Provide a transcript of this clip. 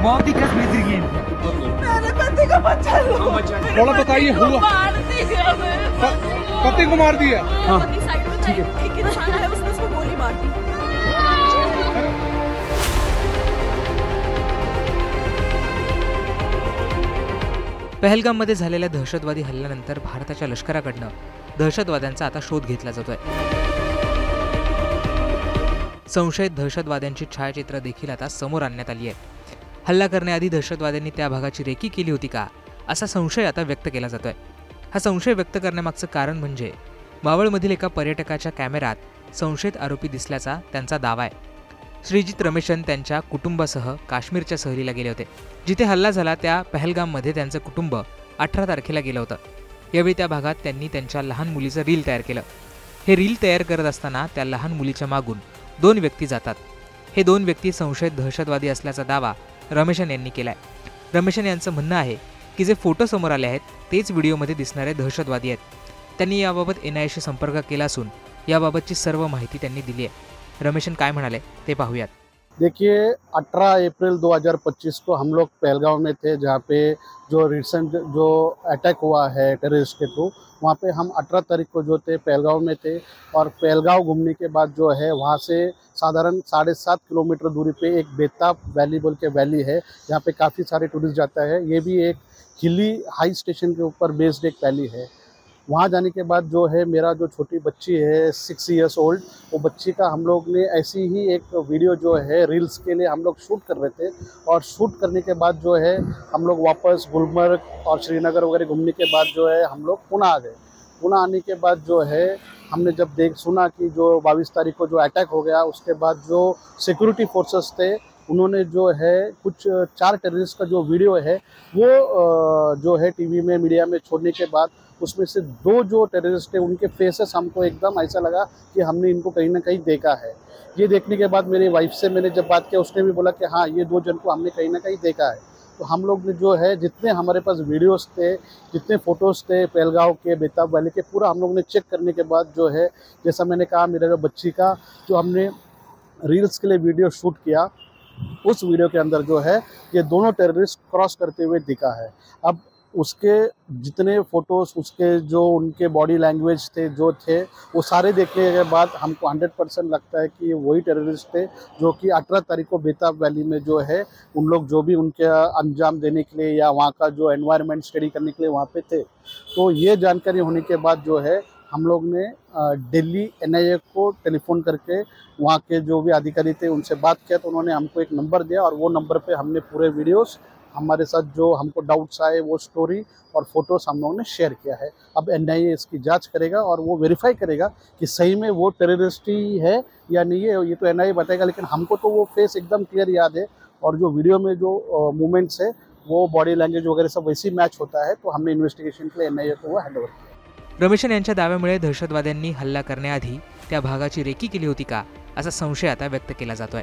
बहुत ही कसम गिरी मेरे पति का बच्चा लो। थोड़ा बताइए हुआ। मार दिया पति को मार दिया। हाँ ठीक है। एक इंसान है उसने उसको गोली मार दी। पहलगाममध्ये झालेल्या दहशतवादी हल्ल्यानंतर भारताच्या लष्कराकडनं दहशतवाद्यांचा आता शोध घेतला जातोय। संशयित दहशतवाद्यांची छायाचित्र देखील आता समोर आणण्यात आली आहे। हल्ला करण्याआधी दहशतवाद्यांनी त्या भागाची रेकी केली होती का, असा संशय आता व्यक्त केला जातोय। हा संशय व्यक्त करण्यामागचं कारण म्हणजे मावळमधील एका पर्यटकाच्या कॅमेऱ्यात संशयित आरोपी दिसल्याचा त्यांचा दावा आहे। श्रीजित रमेशन त्यांच्या कुटुंबासह काश्मीरच्या सहलीला गेले होते। जिथे हल्ला झाला त्या पहलगाममध्ये त्यांचं कुटुंब 18 तारखेला गेलं होतं। यावेळी त्या भागात त्यांनी त्यांच्या लहान मुलीचं रील तयार केलं। हे रील तयार करत असताना त्या लहान मुलीच्या मागून 2 व्यक्ती जातात। हे 2 व्यक्ती संशयित दहशतवादी असल्याचा दावा रमेशन यांनी केलाय। रमेशन यांचं म्हणणं आहे की जे फोटो समोर आले आहेत तेच व्हिडिओमध्ये दिसणारे दहशतवादी आहेत। त्यांनी याबाबत NIAशी संपर्क केला असून याबाबतची सर्व माहिती त्यांनी दिली आहे। रमेशन काय म्हणाले ते पाहूयात। देखिए 18 अप्रैल 2025 को हम लोग पहलगांव में थे, जहाँ पे जो रिसेंट जो अटैक हुआ है टेररिस्ट के थ्रू, वहाँ पे हम 18 तारीख को जो थे पहलगांव में थे। और पहलगांव घूमने के बाद जो है वहाँ से साधारण 7.5 किलोमीटर दूरी पे एक बेताब वैली बोल के वैली है, जहाँ पे काफ़ी सारे टूरिस्ट जाता है। ये भी एक हिली हाई स्टेशन के ऊपर बेस्ड एक वैली है। वहाँ जाने के बाद जो है मेरा जो छोटी बच्ची है 6 इयर्स ओल्ड, वो बच्ची का हम लोग ने ऐसी ही एक वीडियो जो है रील्स के लिए हम लोग शूट कर रहे थे। और शूट करने के बाद जो है हम लोग वापस गुलमर्ग और श्रीनगर वगैरह घूमने के बाद जो है हम लोग पुणे आ गए। पुणे आने के बाद जो है हमने जब सुना कि जो 22 तारीख को जो अटैक हो गया, उसके बाद जो सिक्योरिटी फोर्सेस थे उन्होंने जो है कुछ 4 टेररिस्ट का जो वीडियो है वो जो है टीवी में मीडिया में छोड़ने के बाद उसमें से 2 जो टेररिस्ट थे उनके फेसेस हमको एकदम ऐसा लगा कि हमने इनको कहीं ना कहीं देखा है। ये देखने के बाद मेरी वाइफ से मैंने जब बात किया, उसने भी बोला कि हाँ ये 2 जन को हमने कहीं ना कहीं देखा है। तो हम लोग ने जो है जितने हमारे पास वीडियोस थे, जितने फ़ोटोज़ थे पहलगांव के बेताब वैली के, पूरा हम लोग ने चेक करने के बाद जो है, जैसा मैंने कहा, मेरे जो बच्ची का जो हमने रील्स के लिए वीडियो शूट किया, उस वीडियो के अंदर जो है ये दोनों टेररिस्ट क्रॉस करते हुए दिखा है। अब उसके जितने फ़ोटोज़, उसके जो उनके बॉडी लैंग्वेज थे जो थे, वो सारे देखने के बाद हमको 100% लगता है कि ये वही टेररिस्ट थे जो कि 18 तारीख को बेताब वैली में जो है उन लोग जो भी उनके अंजाम देने के लिए या वहाँ का जो एनवायरनमेंट स्टडी करने के लिए वहाँ पे थे। तो ये जानकारी होने के बाद जो है हम लोग ने दिल्ली NIA को टेलीफोन करके वहाँ के जो भी अधिकारी थे उनसे बात किया। तो उन्होंने हमको एक नंबर दिया और वो नंबर पे हमने पूरे वीडियोस, हमारे साथ जो हमको डाउट्स आए वो स्टोरी और फोटोज़ हम लोगों ने शेयर किया है। अब NIA इसकी जांच करेगा और वो वेरीफाई करेगा कि सही में वो टेररिस्ट ही है या नहीं है। ये तो NIA बताएगा, लेकिन हमको तो वो फेस एकदम क्लियर याद है और जो वीडियो में जो मूवमेंट्स है वो बॉडी लैंग्वेज वगैरह सब वैसी मैच होता है। तो हमने इन्वेस्टिगेशन के लिए NIA को वो हैंडओवर किया। रमेशन यांच्या दाव्यामुळे दहशतवाद्यांनी हल्ला करण्याआधी त्या भागाची रेकी केली होती का, असा संशय आता व्यक्त केला जातोय।